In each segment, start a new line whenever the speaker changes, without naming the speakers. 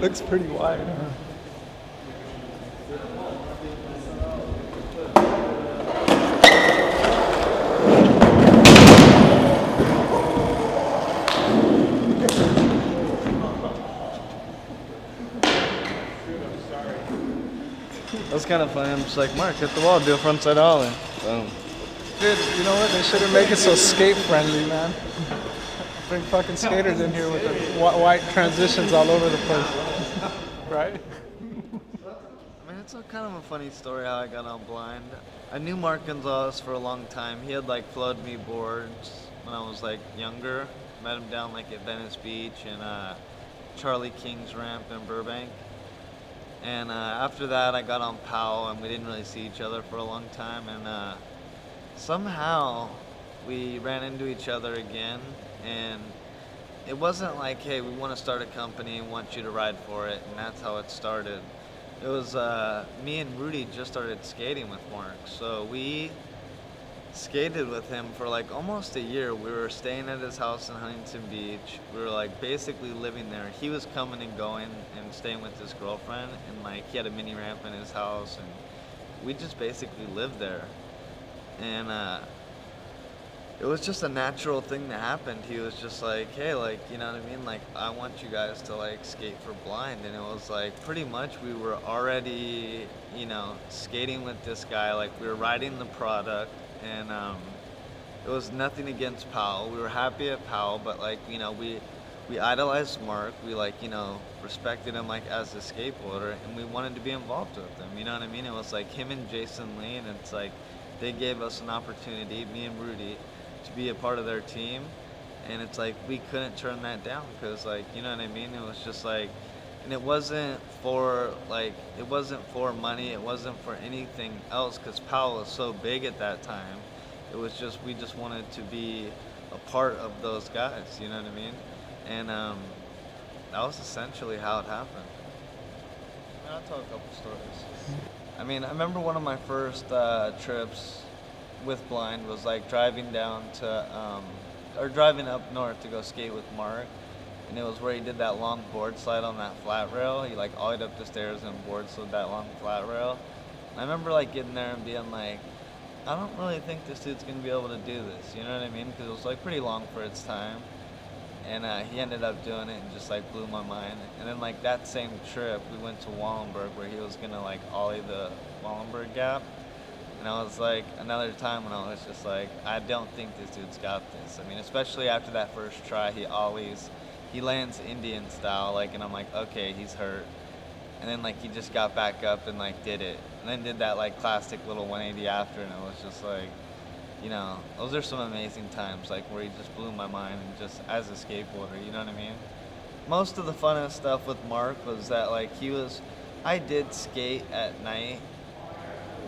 Looks pretty wide, huh?
That's kind of funny. I'm just like, Mark, hit the wall, do a frontside ollie. Boom.
Dude, you know what? They shouldn't make it so skate friendly, man. Bring fucking skaters in here with the white transitions all over the place. Right?
I mean, it's a kind of a funny story how I got on blind. I knew Mark Gonzales for a long time. He had like flowed me boards when I was like younger. Met him down like at Venice Beach and Charlie King's ramp in Burbank. And after that, I got on POW, and we didn't really see each other for a long time. And somehow, we ran into each other again. And it wasn't like, hey, we want to start a company and want you to ride for it. And that's how it started. It was me and Rudy just started skating with Mark. So we skated with him for like almost a year. We were staying at his house in Huntington Beach. We were like basically living there. He was coming and going and staying with his girlfriend, and like he had a mini ramp in his house, and we just basically lived there. And it was just a natural thing that happened. He was just like, hey, like, you know what I mean? Like, I want you guys to like skate for blind. And it was like pretty much we were already, you know, skating with this guy. Like we were riding the product. And it was nothing against Powell. We were happy at Powell, but like, you know, we idolized Mark. We like, you know, respected him like as a skateboarder, and we wanted to be involved with him. You know what I mean? It was like him and Jason Lee, and it's like they gave us an opportunity, me and Rudy, to be a part of their team, and it's like we couldn't turn that down because like, you know what I mean? It was just like, and it wasn't for money, it wasn't for anything else, because Powell was so big at that time. It was just, we just wanted to be a part of those guys, you know what I mean? And that was essentially how it happened. I mean, I'll tell a couple stories. I mean, I remember one of my first trips with blind was like driving down to, or driving up north to go skate with Mark. And it was where he did that long board slide on that flat rail. He like ollied up the stairs and board slid that long flat rail. And I remember like getting there and being like, I don't really think this dude's gonna be able to do this. You know what I mean? Because it was like pretty long for its time. And he ended up doing it and just like blew my mind. And then like that same trip, we went to Wallenberg where he was gonna like ollie the Wallenberg gap. And I was like, another time when I was just like, I don't think this dude's got this. I mean, especially after that first try, he lands Indian style, like, and I'm like, okay, he's hurt. And then like he just got back up and like did it, and then did that like classic little 180 after, and it was just like, you know, those are some amazing times, like where he just blew my mind, and just as a skateboarder, you know what I mean? Most of the funnest stuff with Mark was that like I did skate at night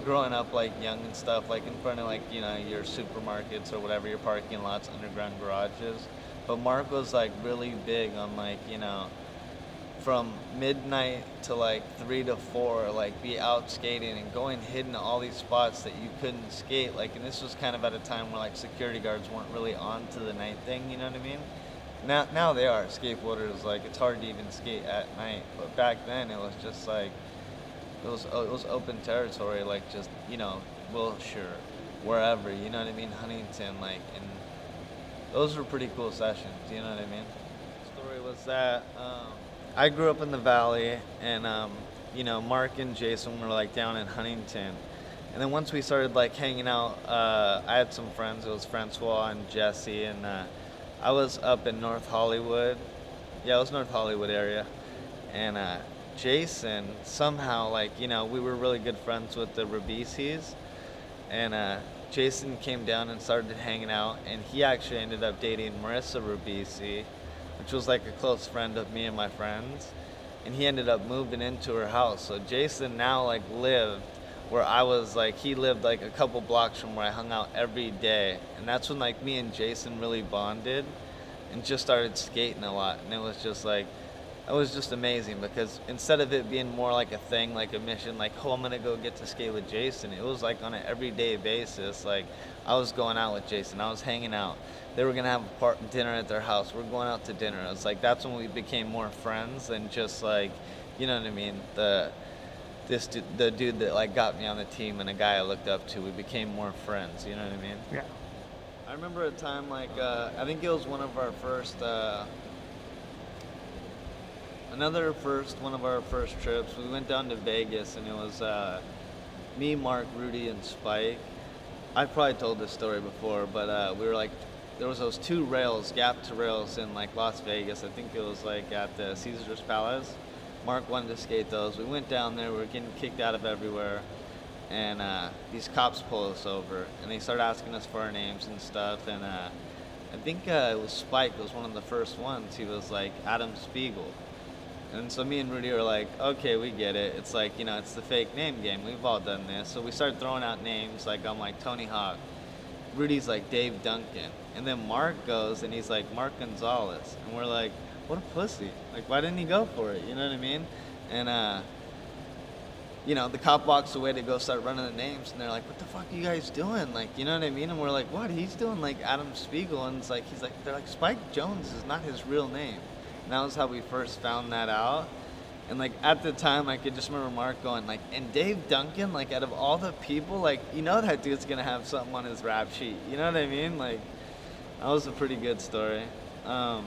growing up like young and stuff, like in front of like, you know, your supermarkets or whatever, your parking lots, underground garages. But Mark was like really big on like, you know, from midnight to like 3 to 4, like be out skating and going hidden to all these spots that you couldn't skate. Like, and this was kind of at a time where like security guards weren't really on to the night thing, you know what I mean? Now they are. Skateboarders, like it's hard to even skate at night. But back then it was just like, it was open territory, like just, you know, Wilshire, wherever, you know what I mean? Huntington, like, and those were pretty cool sessions, you know what I mean? The story was that I grew up in the Valley, and you know, Mark and Jason were like down in Huntington. And then once we started like hanging out, I had some friends. It was Francois and Jesse, and I was up in North Hollywood. Yeah, it was North Hollywood area. And Jason somehow, like, you know, we were really good friends with the Rabisis, and Jason came down and started hanging out, and he actually ended up dating Marissa Rubisi, which was like a close friend of me and my friends, and he ended up moving into her house. So Jason now like lived where I was, like he lived like a couple blocks from where I hung out every day, and that's when like me and Jason really bonded and just started skating a lot. And it was just like, it was just amazing because instead of it being more like a thing, like a mission, like, oh, I'm gonna go get to skate with Jason, it was like on an everyday basis. Like, I was going out with Jason, I was hanging out. They were gonna have dinner at their house. We're going out to dinner. It's like that's when we became more friends than just like, you know what I mean? The dude that like got me on the team and a guy I looked up to. We became more friends. You know what I mean?
Yeah.
I remember a time like I think it was one of our first. One of our first trips. We went down to Vegas, and it was me, Mark, Rudy, and Spike. I've probably told this story before, but we were like, there was those two rails, gap to rails in like Las Vegas. I think it was like at the Caesar's Palace. Mark wanted to skate those. We went down there. We were getting kicked out of everywhere, and these cops pull us over, and they start asking us for our names and stuff. And I think it was Spike was one of the first ones. He was like Adam Spiegel. And so me and Rudy were like, okay, we get it. It's like, you know, it's the fake name game. We've all done this. So we started throwing out names. Like, I'm like Tony Hawk. Rudy's like Dave Duncan. And then Mark goes and he's like Mark Gonzales. And we're like, what a pussy. Like, why didn't he go for it? You know what I mean? And, you know, the cop walks away to go start running the names. And they're like, what the fuck are you guys doing? Like, you know what I mean? And we're like, what? He's doing like Adam Spiegel. And it's like, they're like, Spike Jones is not his real name. And that was how we first found that out. And like at the time, I could just remember Mark going like, and Dave Duncan, like out of all the people, like, you know that dude's gonna have something on his rap sheet. You know what I mean? Like, that was a pretty good story. And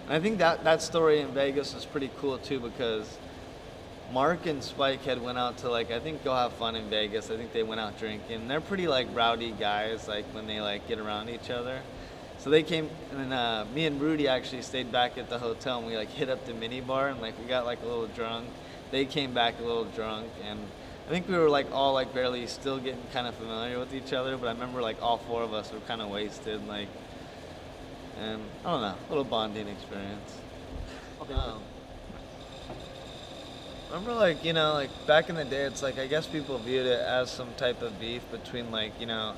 I think that story in Vegas was pretty cool too, because Mark and Spike had went out to like, I think go have fun in Vegas. I think they went out drinking. They're pretty like rowdy guys, like when they like get around each other. So they came, and then me and Rudy actually stayed back at the hotel, and we like hit up the mini bar, and like we got like a little drunk. They came back a little drunk, and I think we were like all like barely still getting kind of familiar with each other. But I remember like all four of us were kind of wasted, like, and I don't know, a little bonding experience. Remember, like, you know, like back in the day, it's like I guess people viewed it as some type of beef between like, you know,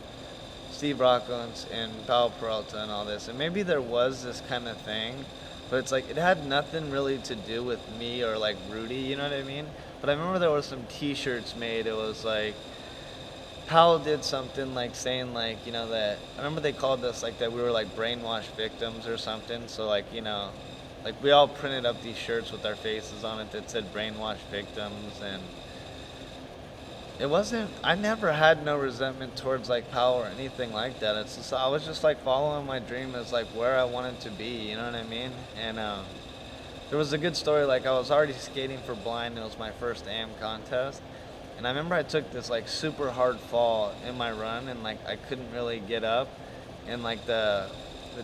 Steve Rocco and Paulo Peralta and all this, and maybe there was this kind of thing, but it's like it had nothing really to do with me or like Rudy, you know what I mean? But I remember there were some T-shirts made. It was like Powell did something like saying like, you know, that I remember they called us like that we were like brainwashed victims or something. So like, you know, like we all printed up these shirts with our faces on it that said brainwashed victims, and it wasn't, I never had no resentment towards like Powell or anything like that. It's just, I was just like following my dream as like where I wanted to be, you know what I mean? And there was a good story, like I was already skating for blind, and it was my first AM contest. And I remember I took this like super hard fall in my run, and like I couldn't really get up. And like the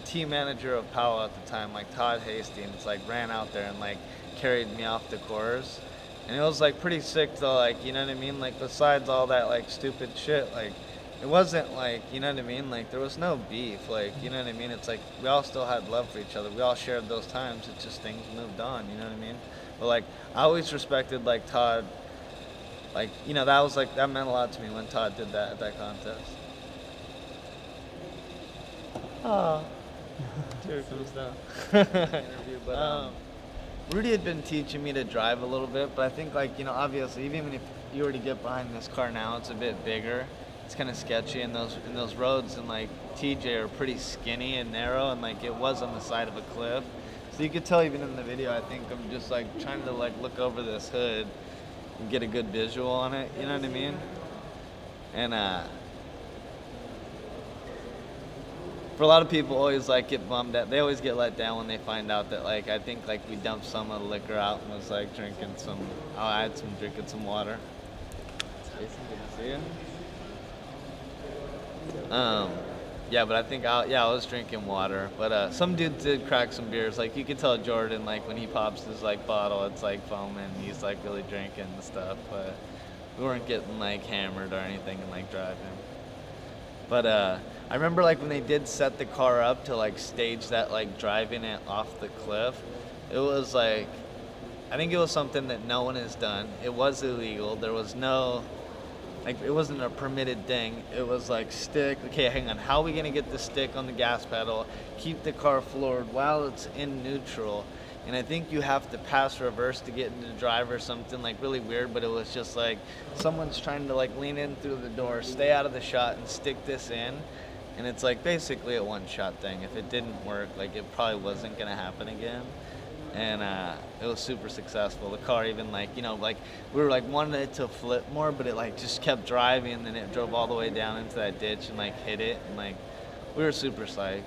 team manager of Powell at the time, like Todd Hastings, like ran out there and like carried me off the course. And it was like pretty sick though, like, you know what I mean? Like besides all that like stupid shit, like it wasn't like, you know what I mean? Like there was no beef, like, you know what I mean? It's like we all still had love for each other. We all shared those times. It's just things moved on, you know what I mean? But like I always respected like Todd, like, you know, that was like, that meant a lot to me when Todd did that at that contest. Oh, tear comes down. Interview, but Rudy had been teaching me to drive a little bit, but I think like, you know, obviously even if you were to get behind this car now, it's a bit bigger. It's kind of sketchy, and those roads and like TJ are pretty skinny and narrow, and like it was on the side of a cliff. So you could tell even in the video, I think I'm just like trying to like look over this hood and get a good visual on it, you know what I mean? And for a lot of people always like get bummed out. They always get let down when they find out that like I think like we dumped some of the liquor out and was like drinking some. I had some drinking some water. Jason, good to see you. Yeah, but I think I was drinking water. But some dude did crack some beers. Like you could tell Jordan like when he pops his like bottle, it's like foaming. He's like really drinking and stuff. But we weren't getting like hammered or anything and like driving. But I remember like when they did set the car up to like stage that like driving it off the cliff, it was like, I think it was something that no one has done. It was illegal. There was no, like it wasn't a permitted thing. It was like stick, okay, hang on, how are we gonna get the stick on the gas pedal, keep the car floored while it's in neutral, and I think you have to pass reverse to get into drive or something like really weird, but it was just like someone's trying to like lean in through the door, stay out of the shot, and stick this in. And it's like basically a one-shot thing. If it didn't work, like it probably wasn't gonna happen again. And it was super successful. The car even like, you know, like we were like wanting it to flip more, but it like just kept driving, and then it drove all the way down into that ditch and like hit it, and like we were super psyched.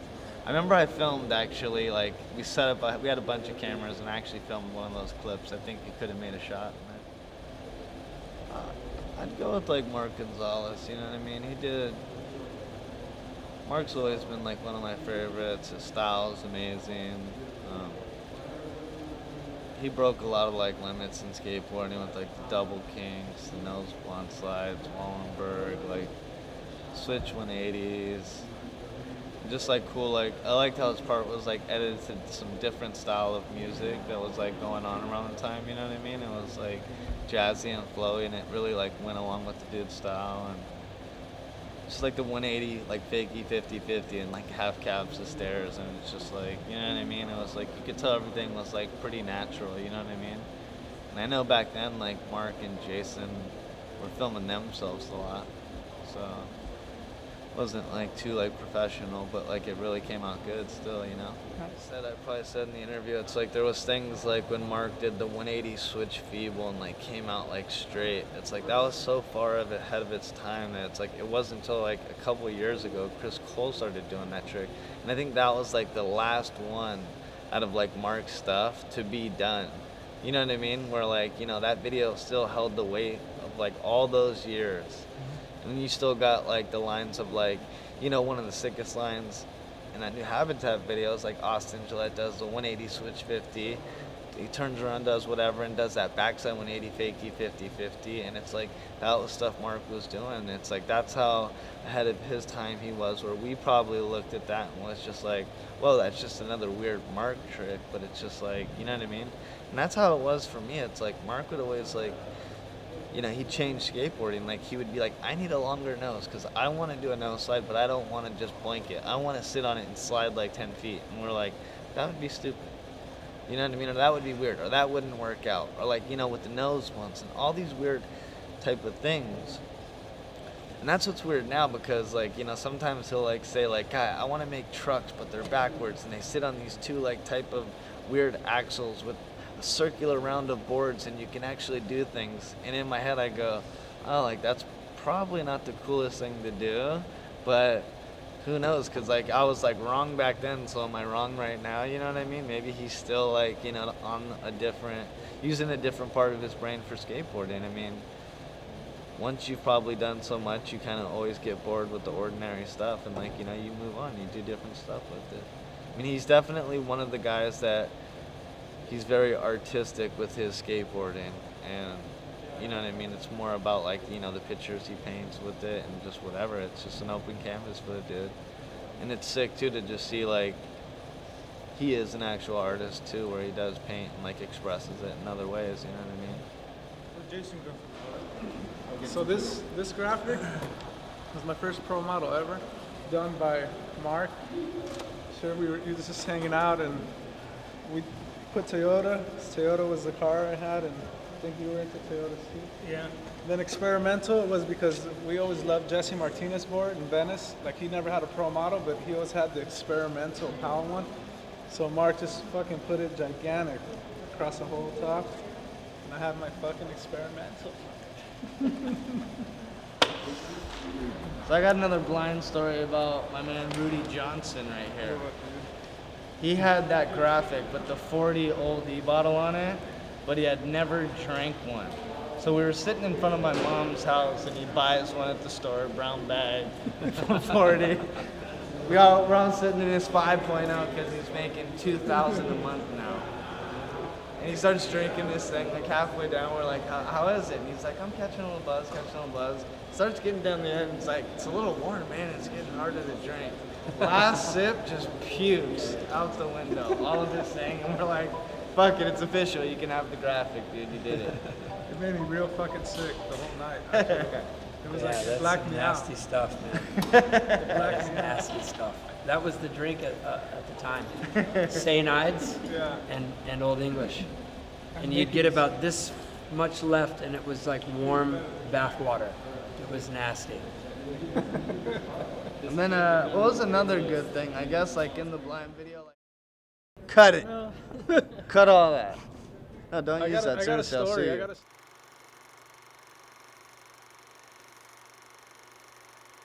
I remember I filmed actually, like we set up, we had a bunch of cameras, and I actually filmed one of those clips. I think you could have made a shot. I'd go with like Mark Gonzales, you know what I mean? Mark's always been like one of my favorites. His style is amazing. He broke a lot of like limits in skateboarding with like the double kinks, the nose blunt slides, Wallenberg, like switch 180s. Just like cool, like I liked how his part was like edited to some different style of music that was like going on around the time, you know what I mean? It was like jazzy and flowy, and it really like went along with the dude's style. And just like the 180, like fakey 50-50 and like half cabs of stairs, and it's just like, you know what I mean? It was like, you could tell everything was like pretty natural, you know what I mean? And I know back then, like Mark and Jason were filming themselves a lot, so it wasn't like too like professional, but like it really came out good still, you know? I probably said in the interview, it's like there was things like when Mark did the 180 switch feeble and like came out like straight. It's like that was so far ahead of its time that it's like it wasn't until like a couple of years ago Chris Cole started doing that trick, and I think that was like the last one out of like Mark's stuff to be done. You know what I mean? Where like, you know, that video still held the weight of like all those years, and you still got like the lines of like, you know, one of the sickest lines in that New Habitat video is like Austin Gillette does the 180 switch 50. He turns around, does whatever, and does that backside 180 fakey 50-50, and it's like that was stuff Mark was doing. It's like that's how ahead of his time he was, where we probably looked at that and was just like, well, that's just another weird Mark trick, but it's just like, you know what I mean? And that's how it was for me. It's like Mark would always like, you know, he changed skateboarding. Like he would be like, I need a longer nose because I want to do a nose slide, but I don't want to just blanket. I want to sit on it and slide like 10 feet. And we're like, that would be stupid. You know what I mean? Or that would be weird. Or that wouldn't work out. Or like, you know, with the nose once and all these weird type of things. And that's what's weird now, because like, you know, sometimes he'll like say like, guy, I want to make trucks, but they're backwards. And they sit on these two like type of weird axles with a circular round of boards, and you can actually do things. And in my head I go, oh, like that's probably not the coolest thing to do, but who knows? Because like I was like wrong back then, so am I wrong right now? You know what I mean? Maybe he's still like, you know, on a different, using a different part of his brain for skateboarding. I mean, once you've probably done so much, you kind of always get bored with the ordinary stuff, and like, you know, you move on, you do different stuff with it. I mean, he's definitely one of the guys that he's very artistic with his skateboarding, and you know what I mean? It's more about like, you know, the pictures he paints with it and just whatever. It's just an open canvas for the dude. And it's sick too to just see like he is an actual artist too, where he does paint and like expresses it in other ways, you know what I mean?
Where'd Jason go? So this graphic was my first pro model ever, done by Mark. Sure, he was just hanging out, and we put Toyota. Toyota was the car I had, and I think you were into Toyota too. Yeah. Then experimental was because we always loved Jesse Martinez board in Venice. Like he never had a pro model, but he always had the experimental power one. So Mark just fucking put it gigantic across the whole top, and I have my fucking experimental.
So I got another blind story about my man Rudy Johnson right here. He had that graphic with the 40 old E-bottle on it, but he had never drank one. So we were sitting in front of my mom's house, and he buys one at the store, brown bag, for 40. We're all sitting in his 5.0 because he's making $2,000 a month now. And he starts drinking this thing, like halfway down, we're like, how is it? And he's like, I'm catching a little buzz. Starts getting down the end, it's like, it's a little warm, man, it's getting harder to drink. Last sip, just pukes out the window, all of this thing, and we're like, fuck it, it's official, you can have the graphic, dude, you did it.
It made me real fucking sick the whole night. Actually. It was like, it blacked me out.
Nasty stuff, man.
It blacked me out.
Nasty stuff. That was the drink at the time. St. Ides
Yeah.
and Old English. And you'd get about this much left, and it was like warm bath water. It was nasty.
And then, what was another good thing? I guess, like in the blind video, like, cut it. Cut all that. No, don't use that.
I got a
Seriously, I'll
story.
sue
I
you.
got a